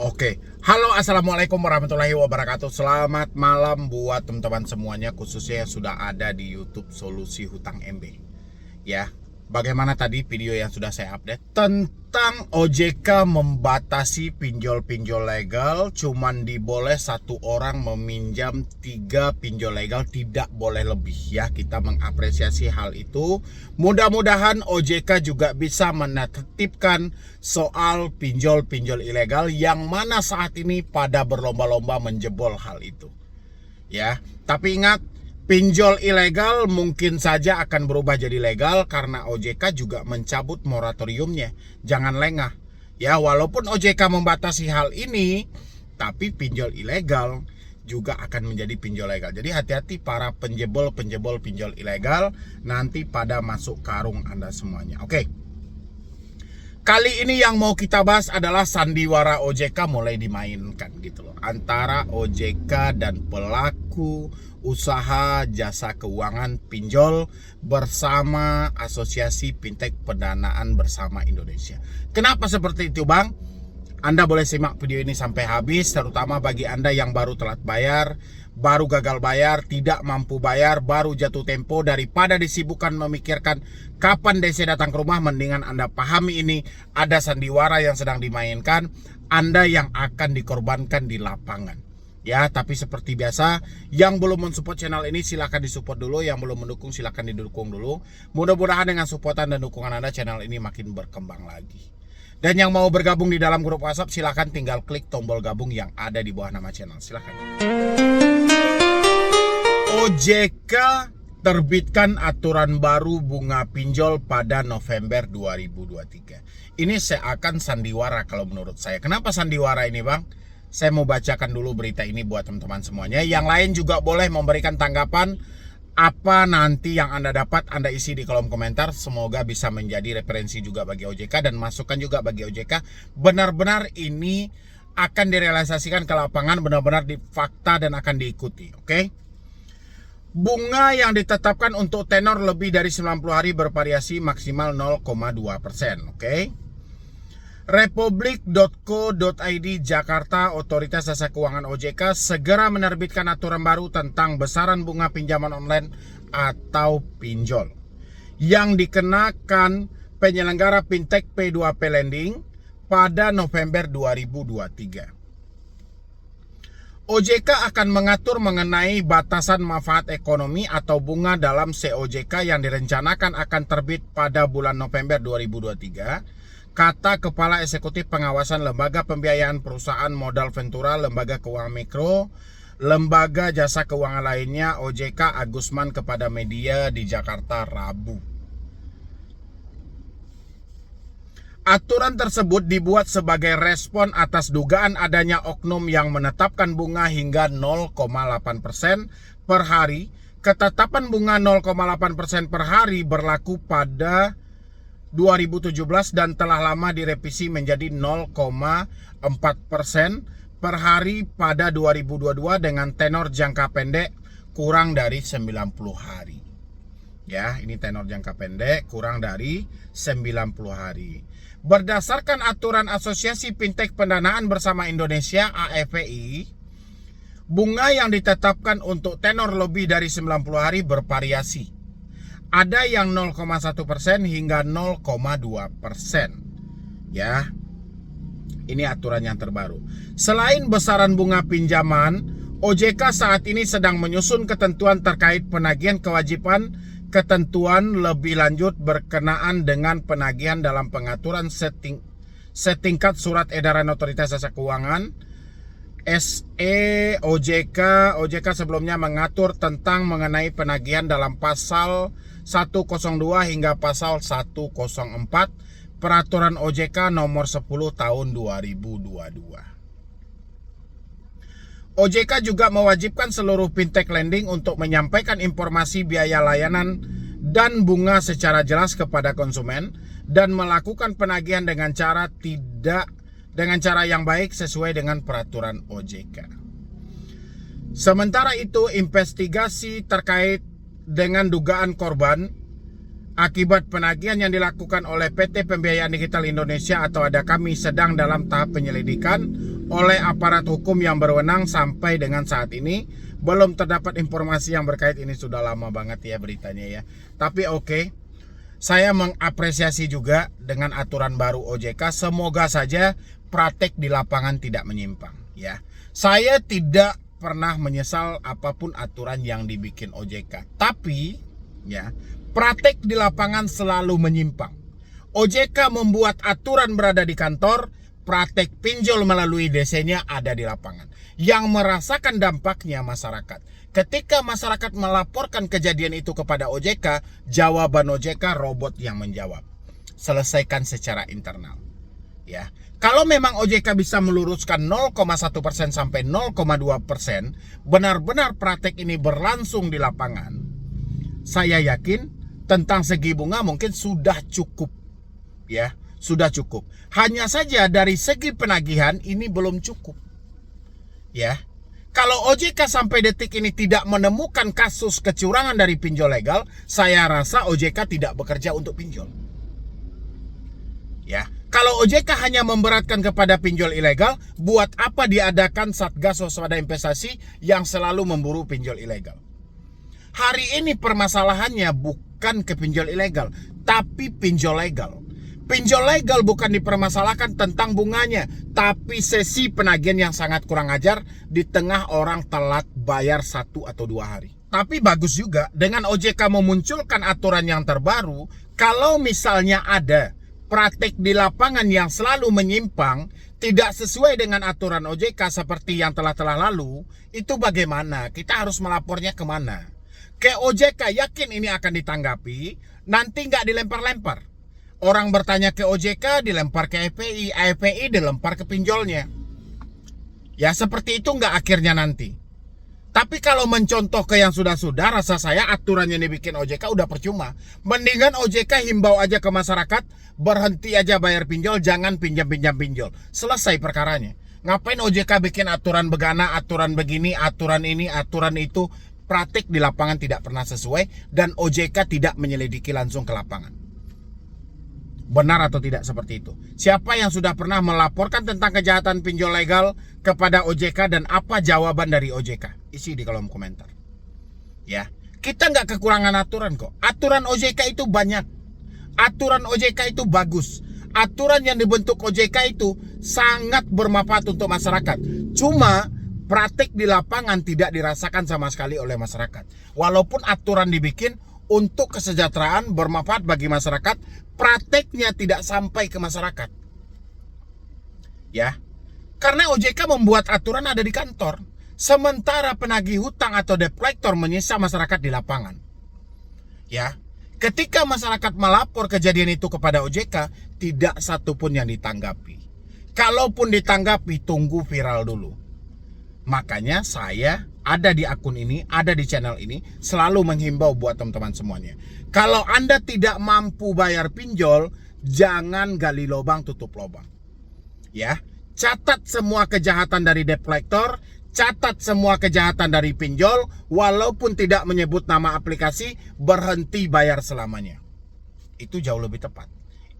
Oke, halo assalamualaikum warahmatullahi wabarakatuh. Selamat malam buat teman-teman semuanya, khususnya yang sudah ada di YouTube Solusi Hutang MB. Ya, bagaimana tadi video yang sudah saya update tentang OJK membatasi pinjol-pinjol legal, cuman diboleh satu orang meminjam 3 pinjol legal, tidak boleh lebih ya. Kita mengapresiasi hal itu. Mudah-mudahan OJK juga bisa menertibkan soal pinjol-pinjol ilegal yang mana saat ini pada berlomba-lomba menjebol hal itu. Ya, tapi ingat, pinjol ilegal mungkin saja akan berubah jadi legal karena OJK juga mencabut moratoriumnya. Jangan lengah. Ya, walaupun OJK membatasi hal ini, tapi pinjol ilegal juga akan menjadi pinjol legal. Jadi hati-hati para penjebol pinjol ilegal, nanti pada masuk karung Anda semuanya. Oke. Kali ini yang mau kita bahas adalah sandiwara OJK mulai dimainkan gitu loh, antara OJK dan pelaku usaha jasa keuangan pinjol bersama Asosiasi Fintech Pendanaan Bersama Indonesia. Kenapa seperti itu, Bang? Anda boleh simak video ini sampai habis, terutama bagi Anda yang baru telat bayar, baru gagal bayar, tidak mampu bayar, baru jatuh tempo. Daripada disibukkan memikirkan kapan DC datang ke rumah, mendingan Anda pahami ini ada sandiwara yang sedang dimainkan, Anda yang akan dikorbankan di lapangan. Ya, tapi seperti biasa, yang belum mensupport channel ini silahkan disupport dulu, yang belum mendukung silahkan didukung dulu. Mudah-mudahan dengan supportan dan dukungan Anda, channel ini makin berkembang lagi. Dan yang mau bergabung di dalam grup WhatsApp, silahkan tinggal klik tombol gabung yang ada di bawah nama channel. Silahkan. OJK terbitkan aturan baru bunga pinjol pada November 2023. Ini seakan sandiwara kalau menurut saya. Kenapa sandiwara ini, Bang? Saya mau bacakan dulu berita ini buat teman-teman semuanya. Yang lain juga boleh memberikan tanggapan. Apa nanti yang Anda dapat, Anda isi di kolom komentar. Semoga bisa menjadi referensi juga bagi OJK dan masukan juga bagi OJK. Benar-benar ini akan direalisasikan ke lapangan, benar-benar di fakta dan akan diikuti. Oke? Bunga yang ditetapkan untuk tenor lebih dari 90 hari bervariasi maksimal 0,2%. Oke? Republik.co.id Jakarta, Otoritas Jasa Keuangan OJK segera menerbitkan aturan baru tentang besaran bunga pinjaman online atau pinjol yang dikenakan penyelenggara fintech P2P lending pada November 2023. OJK akan mengatur mengenai batasan manfaat ekonomi atau bunga dalam COJK yang direncanakan akan terbit pada bulan November 2023. Kata Kepala Eksekutif Pengawasan Lembaga Pembiayaan Perusahaan Modal Ventura, Lembaga Keuangan Mikro, Lembaga Jasa Keuangan lainnya OJK Agusman kepada media di Jakarta Rabu. Aturan tersebut dibuat sebagai respon atas dugaan adanya oknum yang menetapkan bunga hingga 0,8% per hari. Ketetapan bunga 0,8% per hari berlaku pada 2017 dan telah lama direvisi menjadi 0,4% per hari pada 2022 dengan tenor jangka pendek kurang dari 90 hari. Ya, ini tenor jangka pendek kurang dari 90 hari. Berdasarkan aturan Asosiasi Fintech Pendanaan Bersama Indonesia (AFPI), bunga yang ditetapkan untuk tenor lebih dari 90 hari bervariasi. Ada yang 0,1% hingga 0,2%. Ya, ini aturan yang terbaru. Selain besaran bunga pinjaman, OJK saat ini sedang menyusun ketentuan terkait penagihan kewajiban ketentuan lebih lanjut berkenaan dengan penagihan dalam pengaturan setingkat surat edaran Otoritas Jasa Keuangan (SE-OJK). OJK sebelumnya mengatur tentang mengenai penagihan dalam pasal 102 hingga pasal 104 Peraturan OJK nomor 10 tahun 2022. OJK juga mewajibkan seluruh fintech lending untuk menyampaikan informasi biaya layanan dan bunga secara jelas kepada konsumen dan melakukan penagihan dengan cara yang baik sesuai dengan peraturan OJK. Sementara itu, investigasi terkait dengan dugaan korban akibat penagihan yang dilakukan oleh PT Pembiayaan Digital Indonesia atau ADA kami sedang dalam tahap penyelidikan. oleh aparat hukum yang berwenang sampai dengan saat ini belum terdapat informasi yang berkait. Ini sudah lama banget ya beritanya ya. Tapi oke, saya mengapresiasi juga dengan aturan baru OJK. Semoga saja praktek di lapangan tidak menyimpang ya. Saya tidak pernah menyesal apapun aturan yang dibikin OJK. Tapi ya, praktek di lapangan selalu menyimpang. OJK membuat aturan berada di kantor, praktek pinjol melalui DC-nya ada di lapangan. Yang merasakan dampaknya masyarakat. Ketika masyarakat melaporkan kejadian itu kepada OJK, jawaban OJK robot yang menjawab. Selesaikan secara internal. Ya, kalau memang OJK bisa meluruskan 0,1% sampai 0,2%, benar-benar praktek ini berlangsung di lapangan, saya yakin tentang segi bunga mungkin sudah cukup. Ya, sudah cukup. Hanya saja dari segi penagihan ini belum cukup. Ya, kalau OJK sampai detik ini tidak menemukan kasus kecurangan dari pinjol legal, saya rasa OJK tidak bekerja untuk pinjol. Ya, kalau OJK hanya memberatkan kepada pinjol ilegal, buat apa diadakan Satgas Waspada Investasi yang selalu memburu pinjol ilegal? Hari ini permasalahannya bukan ke pinjol ilegal, tapi pinjol legal. Pinjol legal bukan dipermasalahkan tentang bunganya, tapi sesi penagihan yang sangat kurang ajar di tengah orang telat bayar 1 atau 2 hari. Tapi bagus juga dengan OJK memunculkan aturan yang terbaru. Kalau misalnya ada praktek di lapangan yang selalu menyimpang, tidak sesuai dengan aturan OJK seperti yang telah lalu, itu bagaimana? Kita harus melapornya kemana? Ke OJK, yakin ini akan ditanggapi, nanti nggak dilempar-lempar. Orang bertanya ke OJK, dilempar ke FPI, FPI dilempar ke pinjolnya. Ya seperti itu nggak akhirnya nanti. Tapi kalau mencontoh ke yang sudah-sudah, rasa saya aturan yang dibikin OJK udah percuma. Mendingan OJK himbau aja ke masyarakat, berhenti aja bayar pinjol, jangan pinjam-pinjam pinjol. Selesai perkaranya. Ngapain OJK bikin aturan begana, aturan begini, aturan ini, aturan itu. Praktik di lapangan tidak pernah sesuai dan OJK tidak menyelidiki langsung ke lapangan. Benar atau tidak seperti itu? Siapa yang sudah pernah melaporkan tentang kejahatan pinjol legal kepada OJK dan apa jawaban dari OJK? Isi di kolom komentar. Ya, kita nggak kekurangan aturan kok. Aturan OJK itu banyak. Aturan OJK itu bagus. Aturan yang dibentuk OJK itu sangat bermanfaat untuk masyarakat. Cuma praktik di lapangan tidak dirasakan sama sekali oleh masyarakat. Walaupun aturan dibikin untuk kesejahteraan bermanfaat bagi masyarakat, prakteknya tidak sampai ke masyarakat. Ya, karena OJK membuat aturan ada di kantor, sementara penagih hutang atau debt collector menyiksa masyarakat di lapangan. Ya, ketika masyarakat melapor kejadian itu kepada OJK, tidak satupun yang ditanggapi. Kalaupun ditanggapi, tunggu viral dulu. Makanya saya ada di akun ini, ada di channel ini, selalu menghimbau buat teman-teman semuanya. Kalau Anda tidak mampu bayar pinjol, jangan gali lubang tutup lubang. Ya, catat semua kejahatan dari debt collector, catat semua kejahatan dari pinjol, walaupun tidak menyebut nama aplikasi, berhenti bayar selamanya. Itu jauh lebih tepat.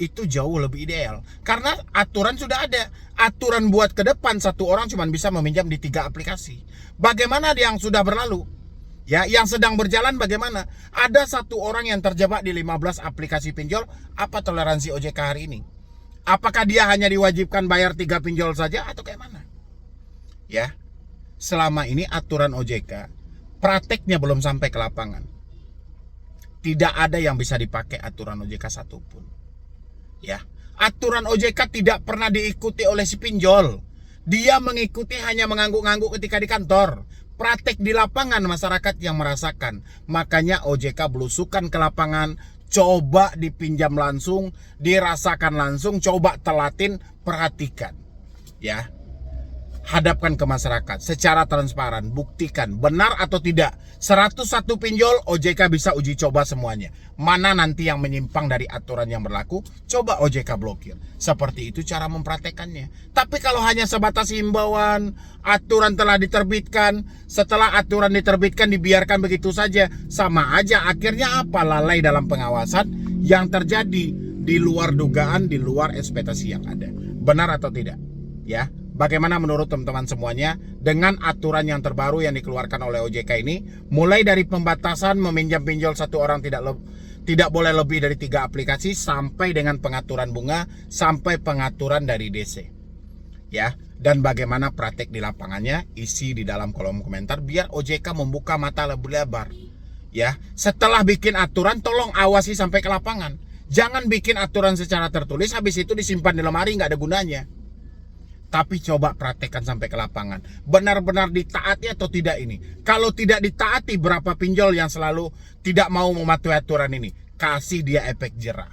Itu jauh lebih ideal. Karena aturan sudah ada. Aturan buat ke depan satu orang cuma bisa meminjam di 3 aplikasi. Bagaimana yang sudah berlalu? Ya, yang sedang berjalan bagaimana? Ada satu orang yang terjebak di 15 aplikasi pinjol. Apa toleransi OJK hari ini? Apakah dia hanya diwajibkan bayar 3 pinjol saja atau kayak mana? Ya, selama ini aturan OJK prakteknya belum sampai ke lapangan. Tidak ada yang bisa dipakai aturan OJK satupun. Ya, aturan OJK tidak pernah diikuti oleh si pinjol. Dia mengikuti hanya mengangguk-angguk ketika di kantor. Praktek di lapangan masyarakat yang merasakan. Makanya OJK belusukan ke lapangan, coba dipinjam langsung, dirasakan langsung, coba telatin, perhatikan. Ya, hadapkan ke masyarakat secara transparan, buktikan benar atau tidak. 101 pinjol OJK bisa uji coba semuanya. Mana nanti yang menyimpang dari aturan yang berlaku, coba OJK blokir. Seperti itu cara mempraktekannya. Tapi kalau hanya sebatas himbauan, aturan telah diterbitkan, setelah aturan diterbitkan dibiarkan begitu saja, sama aja akhirnya apa? Lalai dalam pengawasan yang terjadi di luar dugaan, di luar ekspektasi yang ada. Benar atau tidak? Ya. bagaimana menurut teman-teman semuanya dengan aturan yang terbaru yang dikeluarkan oleh OJK ini, mulai dari pembatasan meminjam pinjol satu orang tidak boleh lebih dari 3 aplikasi, sampai dengan pengaturan bunga, sampai pengaturan dari DC. Ya, dan bagaimana praktek di lapangannya, isi di dalam kolom komentar biar OJK membuka mata lebih lebar. Ya, setelah bikin aturan tolong awasi sampai ke lapangan. Jangan bikin aturan secara tertulis habis itu disimpan di lemari nggak ada gunanya. Tapi coba praktekkan sampai ke lapangan. Benar-benar ditaati atau tidak ini? Kalau tidak ditaati, berapa pinjol yang selalu tidak mau mematuhi aturan ini? Kasih dia efek jera.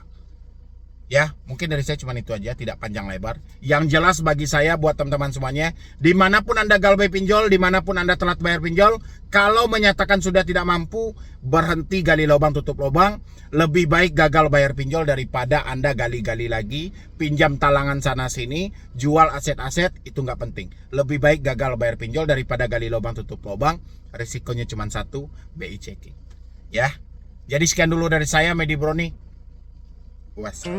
Ya, mungkin dari saya cuma itu aja, tidak panjang lebar. Yang jelas bagi saya, buat teman-teman semuanya, dimanapun Anda galbay pinjol, dimanapun Anda telat bayar pinjol, kalau menyatakan sudah tidak mampu, berhenti gali lubang tutup lubang. Lebih baik gagal bayar pinjol daripada Anda gali-gali lagi, pinjam talangan sana-sini, jual aset-aset, itu nggak penting. Lebih baik gagal bayar pinjol daripada gali lubang tutup lubang, risikonya cuma satu, BI checking. Ya, jadi sekian dulu dari saya, Medi Broni. Was.